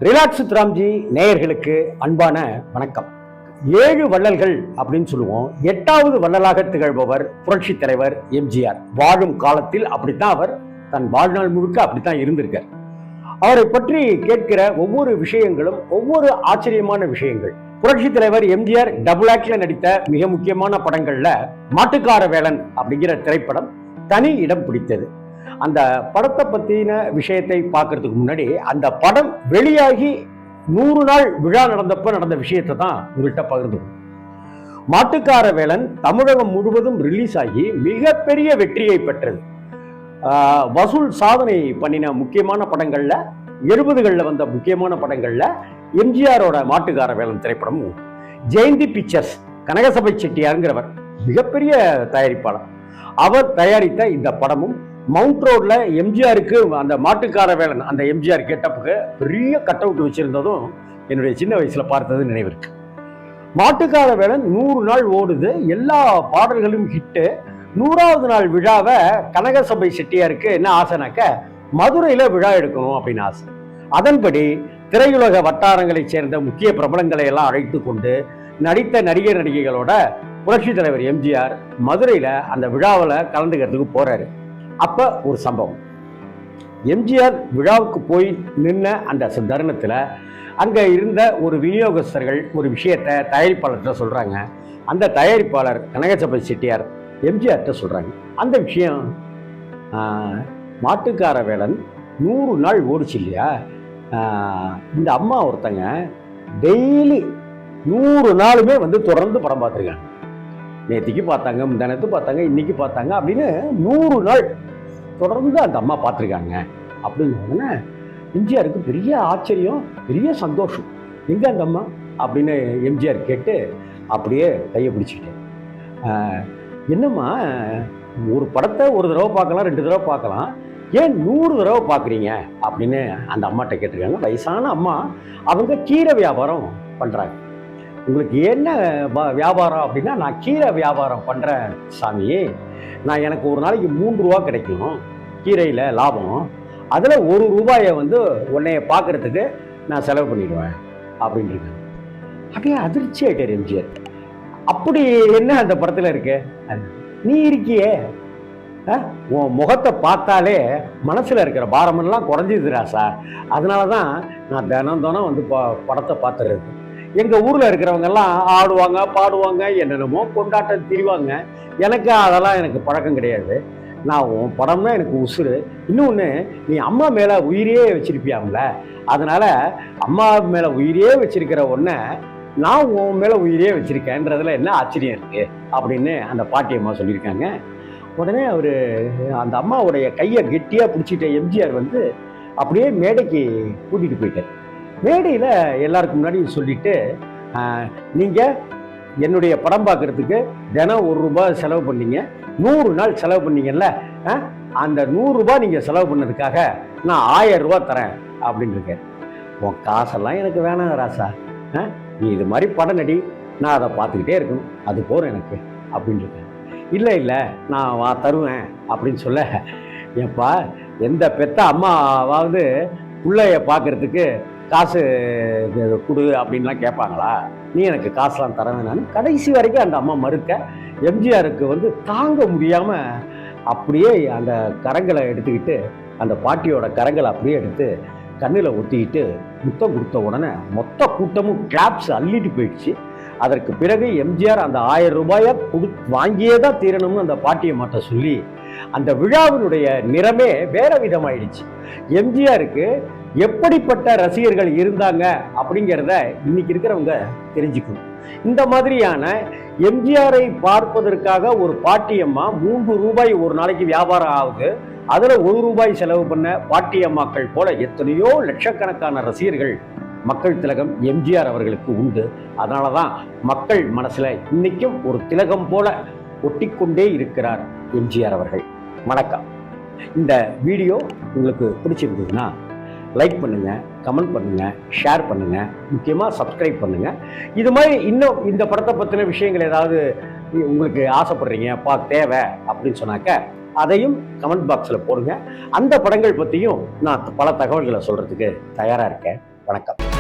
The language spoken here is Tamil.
ரிலாக்ஸ் வித் ராம்ஜி நேயர்களுக்கு அன்பான வணக்கம். 7 வள்ளல்கள் அப்படின்னு சொல்லுவோம். 8வது வள்ளலாக திகழ்பவர் புரட்சி தலைவர் எம்ஜிஆர். வாழும் காலத்தில் அப்படித்தான் அவர் தன் வாழ்நாள் முழுக்க அப்படித்தான் இருந்திருக்கார். அவரை பற்றி கேட்கிற ஒவ்வொரு விஷயங்களும் ஒவ்வொரு ஆச்சரியமான விஷயங்கள். புரட்சி தலைவர் எம்ஜிஆர் டபுள் ஆக்ட்ல நடித்த மிக முக்கியமான படங்கள்ல மாட்டுக்கார வேலன் அப்படிங்கிற திரைப்படம் தனி இடம் பிடித்தது. அந்த படத்தை பத்தின விஷயத்தை பார்க்கறதுக்கு முன்னாடி அந்த படம் வெளியாகி 100 நாள் விழா நடந்தப்ப நடந்த விஷயத்தை தான் உங்கள்கிட்ட பகிர்ந்துக்கும். மாட்டுக்கார வேலன் தமிழகம் முழுவதும் ரிலீஸ் ஆகி மிகப்பெரிய வெற்றியை பெற்றது. வசூல் சாதனை பண்ணின முக்கியமான படங்கள்ல 70களில் வந்த முக்கியமான படங்கள்ல எம்ஜிஆரோட மாட்டுக்கார வேலன் திரைப்படமும். ஜெயந்தி பிக்சர்ஸ் கனகசபை செட்டியாருங்கிறவர் மிகப்பெரிய தயாரிப்பாளர். அவர் தயாரித்த இந்த படமும் மவுண்ட் ரோட்ல எம்ஜிஆருக்கு அந்த மாட்டுக்கார வேலன் அந்த எம்ஜிஆர் கெட்டப்புக்கு பெரிய கட் அவுட் வச்சிருந்ததும் என்னுடைய சின்ன வயசுல பார்த்தது நினைவிருக்கு. மாட்டுக்கார வேலன் 100 நாள் ஓடுது, எல்லா பாடல்களும் ஹிட்டு. 100வது நாள் விழாவை கனகசபை செட்டியாருக்கு என்ன ஆசைனாக்க மதுரையில விழா எடுக்கணும் அப்படின்னு ஆசை. அதன்படி திரையுலக வட்டாரங்களை சேர்ந்த முக்கிய பிரபலங்களை எல்லாம் அழைத்து கொண்டு நடித்த நடிகர் நடிகைகளோட புரட்சி தலைவர் எம்ஜிஆர் மதுரையில அந்த விழாவில் கலந்துக்கிறதுக்கு போறாரு. அப்ப ஒரு சம்பவம். எம்ஜிஆர் விழாவுக்கு போய் நின்ன அந்த தருணத்துல அங்க இருந்த ஒரு விநியோகஸ்தர்கள் ஒரு விஷயத்தை தயாரிப்பாளர்கிட்ட சொல்றாங்க. அந்த தயாரிப்பாளர் கனகசபை செட்டியார் எம்ஜிஆர்கிட்ட சொல்றாங்க, அந்த விஷயம் மாட்டுக்கார வேலன் 100 நாள் ஓடிச்சு இல்லையா, இந்த அம்மா ஒருத்தங்க டெய்லி 100 நாளுமே வந்து தொடர்ந்து படம் பார்த்துருக்காங்க. நேற்றுக்கு பார்த்தாங்க, முந்தானத்து பார்த்தாங்க, இன்னைக்கு பார்த்தாங்க அப்படின்னு 100 நாள் தொடர்ந்து அந்த அம்மா பார்த்துருக்காங்க அப்படின்னு உடனே எம்ஜிஆருக்கு பெரிய ஆச்சரியம், பெரிய சந்தோஷம். எங்க அந்த அம்மா அப்படின்னு எம்ஜிஆர் கேட்டு அப்படியே கையை பிடிச்சிட்டேன். என்னம்மா, ஒரு படத்தை ஒரு தடவை பார்க்கலாம், 2 தடவை பார்க்கலாம், ஏன் 100 தடவை பார்க்குறீங்க அப்படின்னு அந்த அம்மாட்ட கேட்டிருக்காங்க. வயசான அம்மா, அவங்க கீரை வியாபாரம் பண்ணுறாங்க. உங்களுக்கு என்ன வியாபாரம் அப்படின்னா, நான் கீரை வியாபாரம் பண்ணுறேன் சாமி, நான் எனக்கு ஒரு நாளைக்கு 3 ரூபா கிடைக்கும் கீரையில் லாபம், அதில் 1 ரூபாயை வந்து உன்னைய பார்க்கறதுக்கு நான் செலவு பண்ணிடுவேன் அப்படின்னு இருக்காங்க. அப்படியே அதிர்ச்சி ஆகிட்டார் எம்ஜிஆர். அப்படி என்ன அந்த படத்தில் இருக்கு, நீ இருக்கியே, உன் முகத்தை பார்த்தாலே மனசில் இருக்கிற பாரமெல்லாம் குறைஞ்சிதுரா சார், அதனால தான் நான் தினம் வந்து படத்தை பார்த்துறது. எங்கள் ஊரில் இருக்கிறவங்கெல்லாம் ஆடுவாங்க, பாடுவாங்க, என்னென்னமோ கொண்டாட்டம் திரிவாங்க. எனக்கு அதெல்லாம் எனக்கு பழக்கம் கிடையாது. நான் உன் படம்னா எனக்கு உசுறு. இன்னொன்று, நீ அம்மா மேலே உயிரே வச்சிருப்பியாம்ல, அதனால் அம்மா மேலே உயிரே வச்சிருக்கிற ஒன்றை நான் உன் மேலே உயிரே வச்சிருக்கேன்றதுல என்ன ஆச்சரியம் இருக்குது அப்படின்னு அந்த பாட்டியம்மா சொல்லியிருக்காங்க. உடனே அவர் அந்த அம்மாவுடைய கையை கெட்டியாக பிடிச்சிட்ட எம்ஜிஆர் வந்து அப்படியே மேடைக்கு கூட்டிகிட்டு போயிட்டார். மேடையில் எல்லாருக்கும் முன்னாடி சொல்லிட்டு, நீங்கள் என்னுடைய படம் பார்க்குறதுக்கு தினம் 1 ரூபாய் செலவு பண்ணீங்க, 100 நாள் செலவு பண்ணீங்கல்ல, அந்த 100 ரூபாய் நீங்கள் செலவு பண்ணதுக்காக நான் 1000 ரூபாய் தரேன் அப்படின்னு இருக்கேன். உன் காசெல்லாம் எனக்கு வேணாம் ராசா, நீ இது மாதிரி படம் நடி, நான் அதை பார்த்துக்கிட்டே இருக்கணும், அது போகிறேன் எனக்கு அப்படின்னு இருக்கேன். இல்லை நான் தருவேன் அப்படின்னு சொல்ல, ஏப்பா, எந்த பெத்த அம்மாவாவது பிள்ளைய பார்க்கறதுக்கு காசு கொடு அப்படின்லாம் கேட்பாங்களா? நீ எனக்கு காசுலாம் தர வேணான்னு கடைசி வரைக்கும் அந்த அம்மா மறுக்க, எம்ஜிஆருக்கு வந்து தாங்க முடியாமல் அப்படியே அந்த கரங்களை எடுத்துக்கிட்டு, அந்த பாட்டியோட கரங்களை அப்படியே எடுத்து கண்ணில் ஒத்திக்கிட்டு முத்தம் கொடுத்த உடனே மொத்த கூட்டமும் கிளாப்ஸ் அள்ளிட்டு போயிடுச்சு. அதற்கு பிறகு எம்ஜிஆர் அந்த 1000 ரூபாயை வாங்கியே தான் தீரணும்னு அந்த பாட்டியம்மாட்ட சொல்லி அந்த விழாவினுடைய நிறமே வேற விதமாயிடுச்சு. எம்ஜிஆருக்கு எப்படிப்பட்ட ரசிகர்கள் இருந்தாங்க அப்படிங்கிறத இன்னைக்கு இருக்கிறவங்க தெரிஞ்சுக்கணும். இந்த மாதிரியான எம்ஜிஆரை பார்ப்பதற்காக ஒரு பாட்டியம்மா 3 ரூபாய் ஒரு நாளைக்கு வியாபாரம் ஆகுது, அதில் 1 ரூபாய் செலவு பண்ண பாட்டியம்மாக்கள் போல எத்தனையோ லட்சக்கணக்கான ரசிகர்கள் மக்கள் திலகம் எம்ஜிஆர் அவர்களுக்கு உண்டு. அதனால தான் மக்கள் மனசுல இன்னைக்கும் ஒரு திலகம் போல ஒட்டிக்கொண்டே இருக்கிறார் எம்ஜிஆர் அவர்கள். வணக்கம். இந்த வீடியோ உங்களுக்கு பிடிச்சிருந்ததுன்னா லைக் பண்ணுங்க, கமெண்ட் பண்ணுங்க, ஷேர் பண்ணுங்க, முக்கியமாக சப்ஸ்கிரைப் பண்ணுங்க. இது மாதிரி இன்னும் இந்த படத்தை பற்றின விஷயங்கள் ஏதாவது உங்களுக்கு ஆசைப்படுறீங்க, தேவை அப்படின்னு சொன்னாக்க அதையும் கமெண்ட் பாக்ஸில் போடுங்க. அந்த படங்கள் பற்றியும் நான் பல தகவல்களை சொல்றதுக்கு தயாராக இருக்கேன். வணக்கம்.